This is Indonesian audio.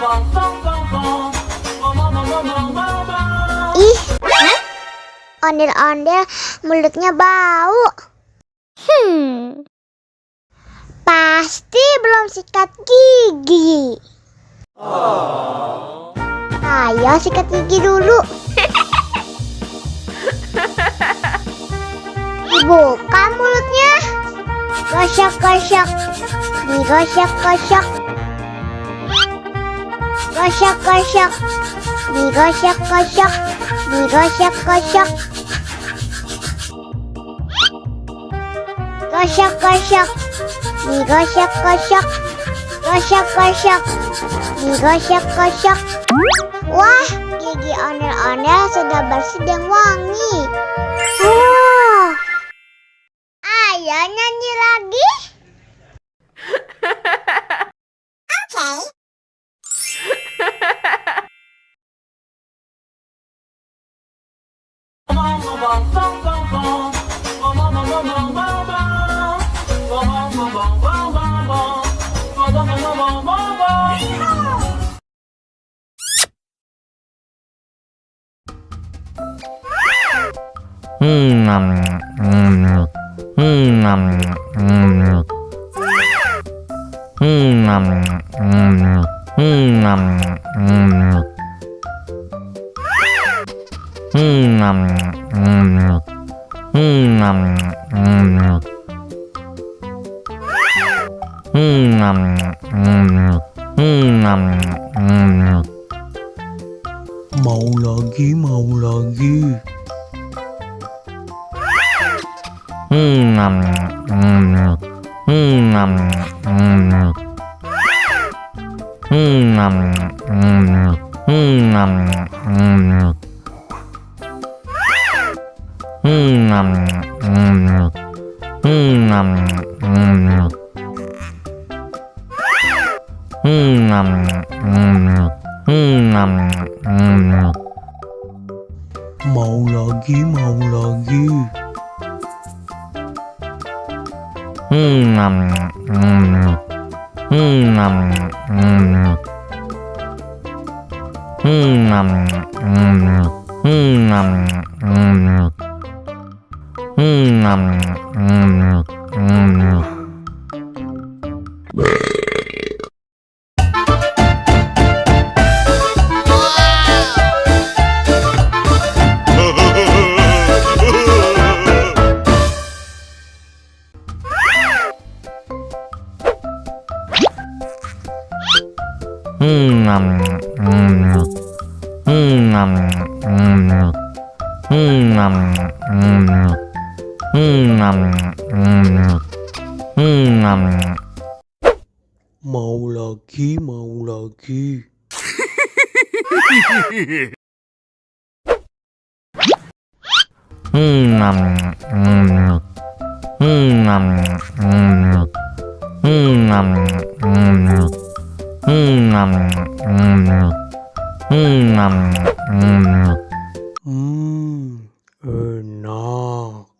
Ih, ondel-ondel mulutnya bau. Pasti belum sikat gigi. Ayo sikat gigi dulu. Dibuka mulutnya. Gosok-gosok. Digosok-gosok. Gosok-gosok. Digosok-gosok. Digosok-gosok. Gosok-gosok. Digosok-gosok. Gosok-gosok. Digosok-gosok. Wah, gigi ondel-ondel sudah bersih dan wangi. Ayo nyanyi lagi. Mau lagi. Mau lagi. Mau lagi. Enak.